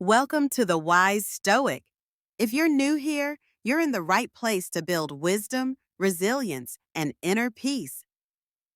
Welcome to the Wise Stoic. If you're new here, you're in the right place to build wisdom, resilience, and inner peace.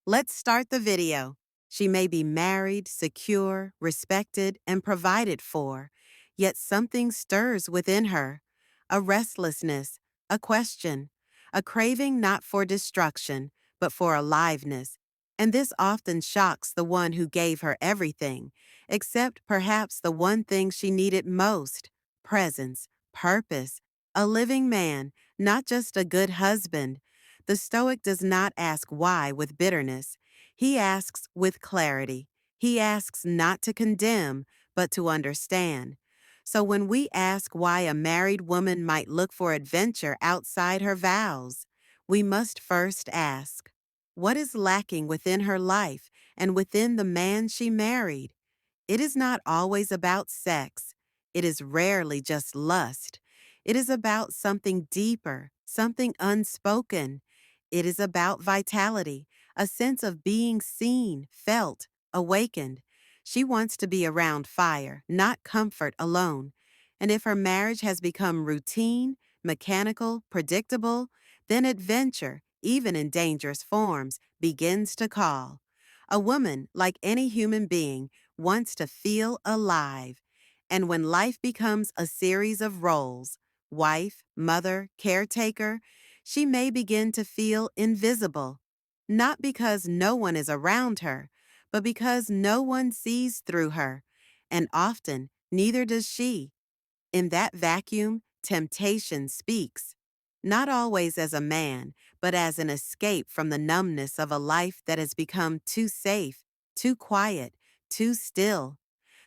Let's start the video. She may be married, secure, respected, and provided for, yet something stirs within her. A restlessness, a question, a craving not for destruction, but for aliveness. And this often shocks the one who gave her everything, except perhaps the one thing she needed most: presence, purpose, a living man, not just a good husband. The Stoic does not ask why with bitterness. He asks with clarity. He asks not to condemn, but to understand. So when we ask why a married woman might look for adventure outside her vows, we must first ask, what is lacking within her life and within the man she married? It is not always about sex. It is rarely just lust. It is about something deeper, something unspoken. It is about vitality, a sense of being seen, felt, awakened. She wants to be around fire, not comfort alone. And if her marriage has become routine, mechanical, predictable, then adventure, even in dangerous forms, begins to call. A woman, like any human being, wants to feel alive. And when life becomes a series of roles, wife, mother, caretaker, she may begin to feel invisible. Not because no one is around her, but because no one sees through her. And often, neither does she. In that vacuum, temptation speaks. Not always as a man, but as an escape from the numbness of a life that has become too safe, too quiet, too still.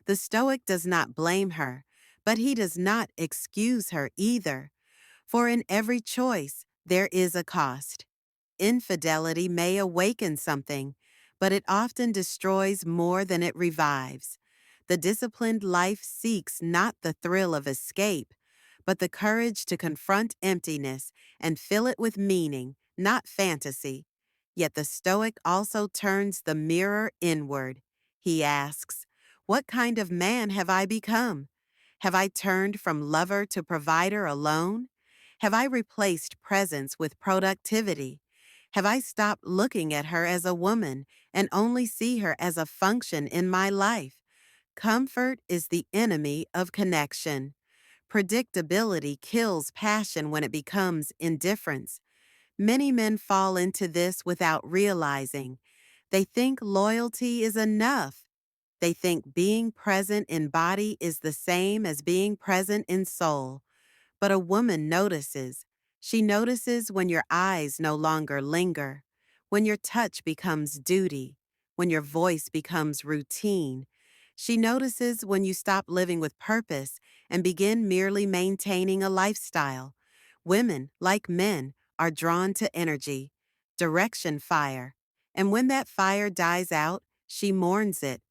The Stoic does not blame her, but he does not excuse her either. For in every choice, there is a cost. Infidelity may awaken something, but it often destroys more than it revives. The disciplined life seeks not the thrill of escape, but the courage to confront emptiness and fill it with meaning, not fantasy. Yet the Stoic also turns the mirror inward. He asks, what kind of man have I become? Have I turned from lover to provider alone? Have I replaced presence with productivity? Have I stopped looking at her as a woman and only see her as a function in my life? Comfort is the enemy of connection. Predictability kills passion when it becomes indifference. Many men fall into this without realizing. They think loyalty is enough. They think being present in body is the same as being present in soul. But a woman notices. She notices when your eyes no longer linger, when your touch becomes duty, when your voice becomes routine. She notices when you stop living with purpose and begin merely maintaining a lifestyle. Women, like men, are drawn to energy, direction fire. And when that fire dies out, she mourns it.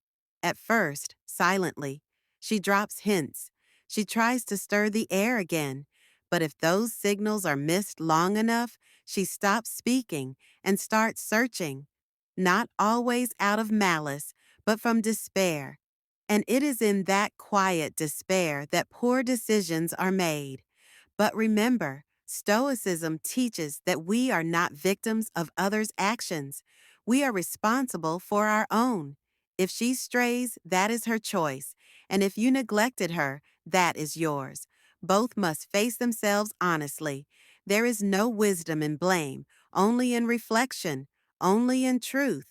At first, silently, she drops hints. She tries to stir the air again, but if those signals are missed long enough, she stops speaking and starts searching, not always out of malice, but from despair. And it is in that quiet despair that poor decisions are made. But remember, Stoicism teaches that we are not victims of others' actions. We are responsible for our own. If she strays, that is her choice, and if you neglected her, that is yours. Both must face themselves honestly. There is no wisdom in blame, only in reflection, only in truth.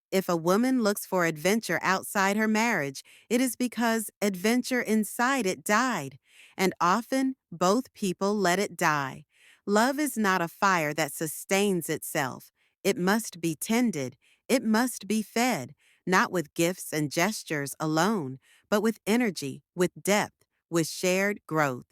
If a woman looks for adventure outside her marriage, it is because adventure inside it died, and often both people let it die. Love is not a fire that sustains itself. It must be tended. It must be fed, not with gifts and gestures alone, but with energy, with depth, with shared growth.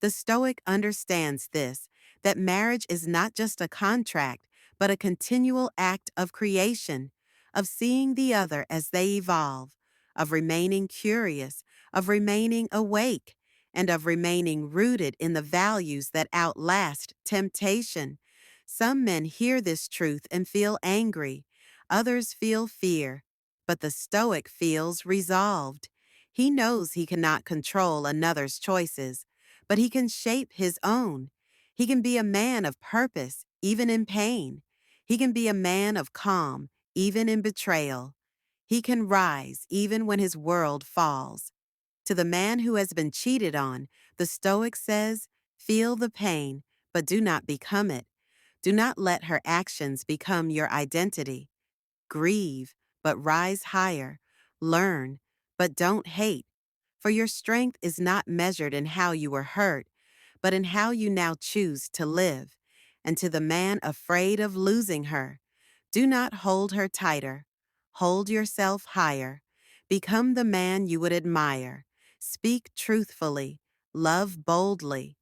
The Stoic understands this, that marriage is not just a contract, but a continual act of creation, of seeing the other as they evolve, of remaining curious, of remaining awake, and of remaining rooted in the values that outlast temptation. Some men hear this truth and feel angry, others feel fear, but the Stoic feels resolved. He knows he cannot control another's choices, but he can shape his own. He can be a man of purpose, even in pain. He can be a man of calm, even in betrayal. He can rise even when his world falls. To the man who has been cheated on, the Stoic says, feel the pain, but do not become it. Do not let her actions become your identity. Grieve, but rise higher. Learn, but don't hate. For your strength is not measured in how you were hurt, but in how you now choose to live. And to the man afraid of losing her, do not hold her tighter. Hold yourself higher. Become the man you would admire. Speak truthfully. Love boldly.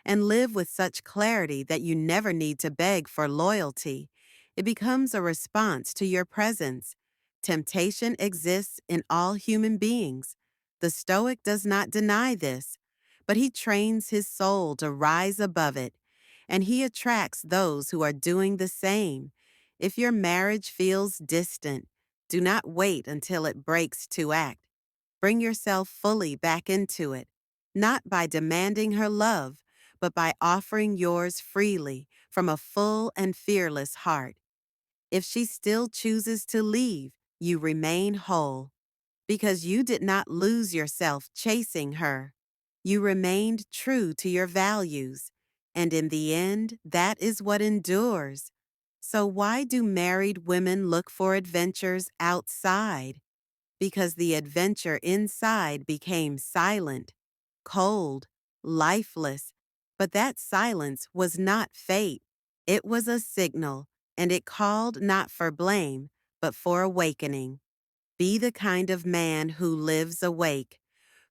And live with such clarity that you never need to beg for loyalty. It becomes a response to your presence. Temptation exists in all human beings. The Stoic does not deny this, but he trains his soul to rise above it, and he attracts those who are doing the same. If your marriage feels distant, do not wait until it breaks to act. Bring yourself fully back into it, not by demanding her love, but by offering yours freely from a full and fearless heart. If she still chooses to leave, you remain whole, because you did not lose yourself chasing her. You remained true to your values, and in the end, that is what endures. So why do married women look for adventures outside? Because the adventure inside became silent, cold, lifeless. But that silence was not fate. It was a signal, and it called not for blame, but for awakening. Be the kind of man who lives awake,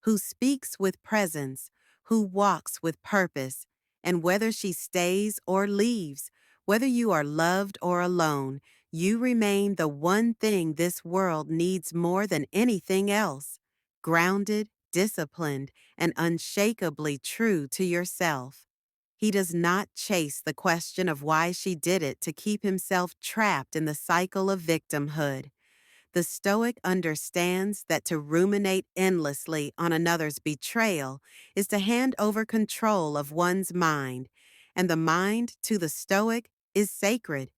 who speaks with presence, who walks with purpose, and whether she stays or leaves, whether you are loved or alone, you remain the one thing this world needs more than anything else: grounded, disciplined, and unshakably true to yourself. He does not chase the question of why she did it to keep himself trapped in the cycle of victimhood. The Stoic understands that to ruminate endlessly on another's betrayal is to hand over control of one's mind, and the mind, to the Stoic, is sacred.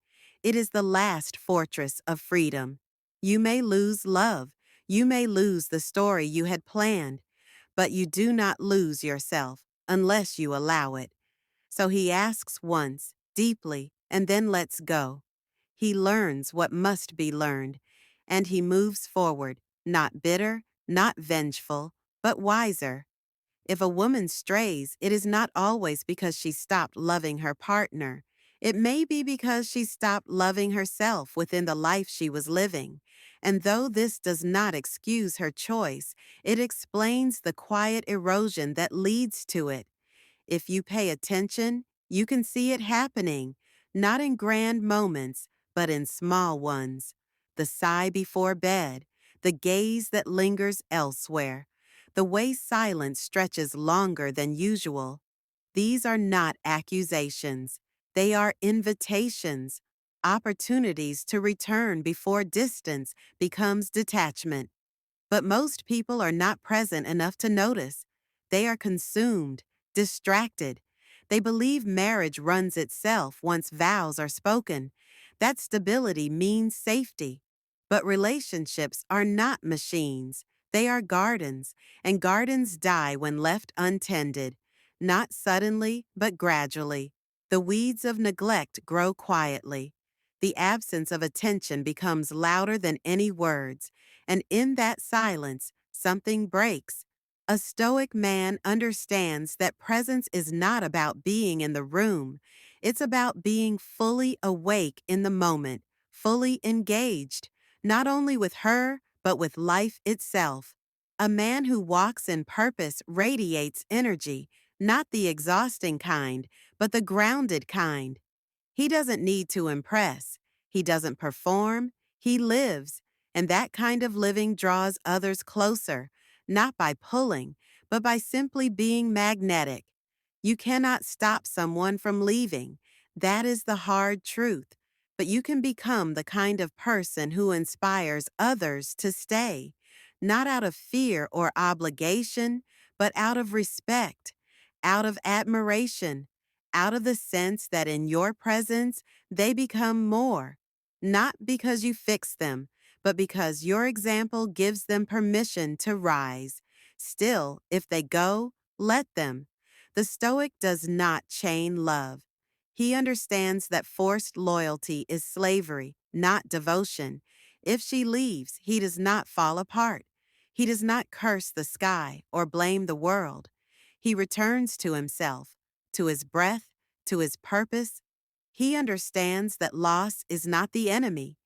It is the last fortress of freedom. You may lose love, you may lose the story you had planned, but you do not lose yourself unless you allow it. So he asks once, deeply, and then lets go. He learns what must be learned, and he moves forward, not bitter, not vengeful, but wiser. If a woman strays, it is not always because she stopped loving her partner. It may be because she stopped loving herself within the life she was living. And though this does not excuse her choice, it explains the quiet erosion that leads to it. If you pay attention, you can see it happening, not in grand moments, but in small ones. The sigh before bed, the gaze that lingers elsewhere, the way silence stretches longer than usual. These are not accusations. They are invitations, opportunities to return before distance becomes detachment. But most people are not present enough to notice. They are consumed, distracted. They believe marriage runs itself once vows are spoken. That stability means safety. But relationships are not machines. They are gardens, and gardens die when left untended. Not suddenly, but gradually. The weeds of neglect grow quietly. The absence of attention becomes louder than any words, and in that silence, something breaks. A Stoic man understands that presence is not about being in the room. It's about being fully awake in the moment, fully engaged, not only with her, but with life itself. A man who walks in purpose radiates energy, not the exhausting kind, but the grounded kind. He doesn't need to impress. He doesn't perform. He lives. And that kind of living draws others closer, not by pulling, but by simply being magnetic. You cannot stop someone from leaving. That is the hard truth. But you can become the kind of person who inspires others to stay. not out of fear or obligation, but out of respect, out of admiration, out of the sense that in your presence they become more, not because you fix them, but because your example gives them permission to rise. Still, if they go, let them. The Stoic does not chain love. He understands that forced loyalty is slavery, not devotion. If she leaves, he does not fall apart. He does not curse the sky or blame the world. He returns to himself, to his breath, to his purpose. He understands that loss is not the enemy.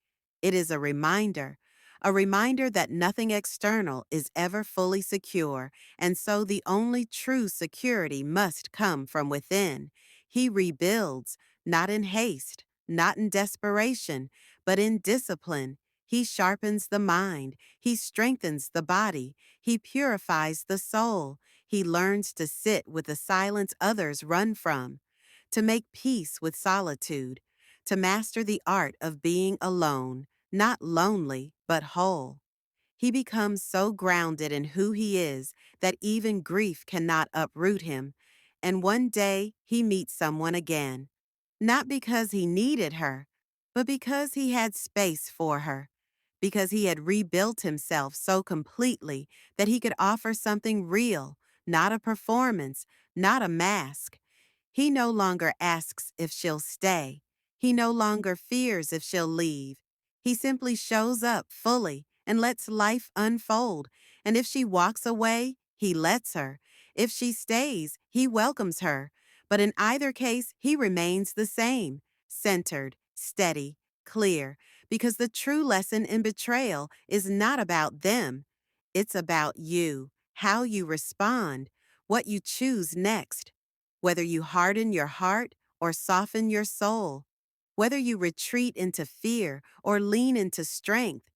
It is a reminder that nothing external is ever fully secure, and so the only true security must come from within. He rebuilds, not in haste, not in desperation, but in discipline. He sharpens the mind, he strengthens the body, he purifies the soul. He learns to sit with the silence others run from, to make peace with solitude, to master the art of being alone, not lonely, but whole. He becomes so grounded in who he is that even grief cannot uproot him, and one day he meets someone again, not because he needed her, but because he had space for her, because he had rebuilt himself so completely that he could offer something real, not a performance, not a mask. He no longer asks if she'll stay. He no longer fears if she'll leave. He simply shows up fully and lets life unfold. And if she walks away, he lets her. If she stays, he welcomes her. But in either case, he remains the same, centered, steady, clear, because the true lesson in betrayal is not about them. It's about you, how you respond, what you choose next. Whether you harden your heart or soften your soul, whether you retreat into fear or lean into strength.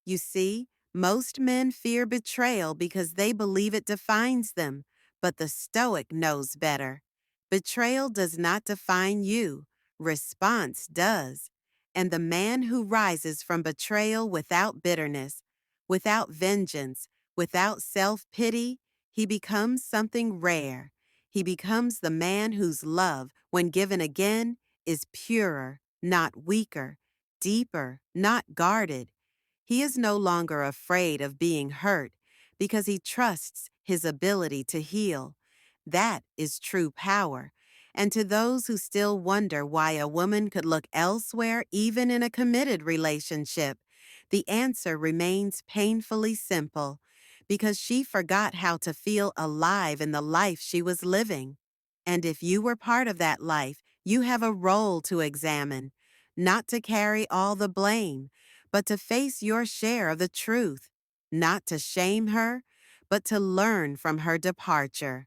You see, most men fear betrayal because they believe it defines them, but the Stoic knows better. Betrayal does not define you, response does. And the man who rises from betrayal without bitterness, without vengeance, without self-pity, he becomes something rare. He becomes the man whose love, when given again, is purer, not weaker, deeper, not guarded. He is no longer afraid of being hurt because he trusts his ability to heal. That is true power. And to those who still wonder why a woman could look elsewhere even in a committed relationship, the answer remains painfully simple, because she forgot how to feel alive in the life she was living. And if you were part of that life, you have a role to examine, not to carry all the blame, but to face your share of the truth, not to shame her, but to learn from her departure.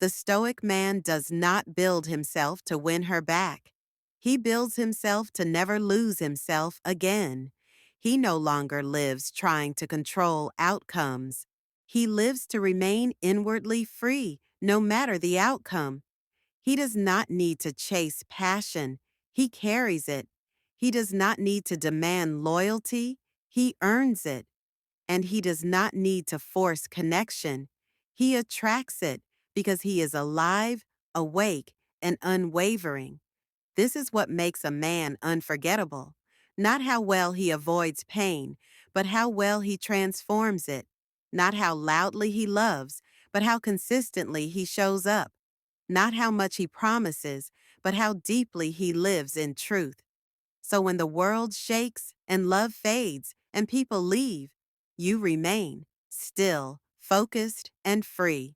The Stoic man does not build himself to win her back. He builds himself to never lose himself again. He no longer lives trying to control outcomes. He lives to remain inwardly free, no matter the outcome. He does not need to chase passion. He carries it. He does not need to demand loyalty. He earns it. And he does not need to force connection. He attracts it because he is alive, awake, and unwavering. This is what makes a man unforgettable. Not how well he avoids pain, but how well he transforms it. Not how loudly he loves, but how consistently he shows up. Not how much he promises, but how deeply he lives in truth. So when the world shakes and love fades and people leave, you remain still, focused, and free.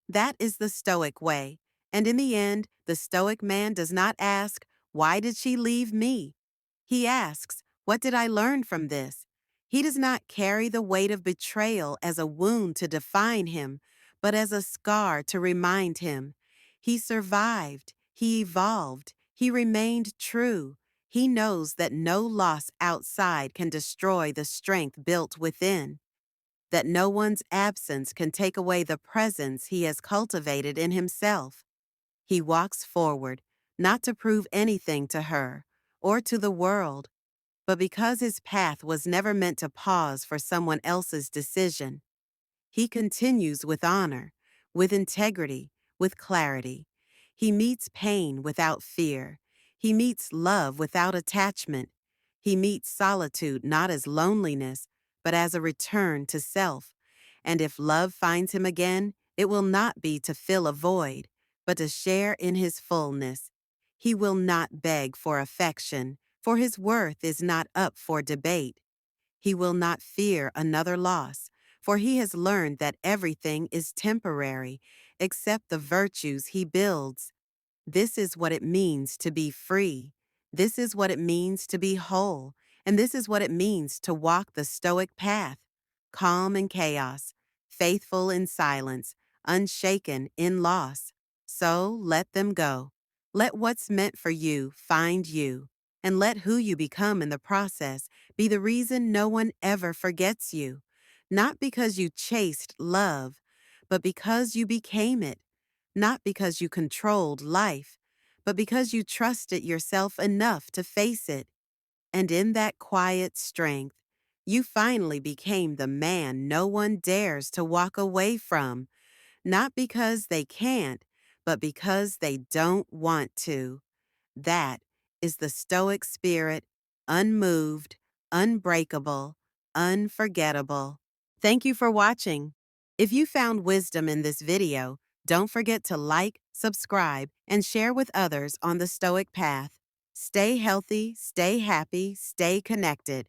That is the Stoic way. And in the end, the Stoic man does not ask, "Why did she leave me?" He asks, "What did I learn from this?" He does not carry the weight of betrayal as a wound to define him, but as a scar to remind him. He survived, he evolved, he remained true. He knows that no loss outside can destroy the strength built within, that no one's absence can take away the presence he has cultivated in himself. He walks forward, not to prove anything to her or to the world, but because his path was never meant to pause for someone else's decision. He continues with honor, with integrity, with clarity. He meets pain without fear. He meets love without attachment. He meets solitude not as loneliness, but as a return to self. And if love finds him again, it will not be to fill a void, but to share in his fullness. He will not beg for affection, for his worth is not up for debate. He will not fear another loss, for he has learned that everything is temporary except the virtues he builds. This is what it means to be free. This is what it means to be whole. And this is what it means to walk the Stoic path, calm in chaos, faithful in silence, unshaken in loss. So let them go. Let what's meant for you find you, and let who you become in the process be the reason no one ever forgets you. Not because you chased love, but because you became it. Not because you controlled life, but because you trusted yourself enough to face it. And in that quiet strength, you finally became the man no one dares to walk away from, not because they can't, but because they don't want to. That is the Stoic spirit, unmoved, unbreakable, unforgettable. Thank you for watching. If you found wisdom in this video, don't forget to like, subscribe, and share with others on the Stoic path. Stay healthy, stay happy, stay connected.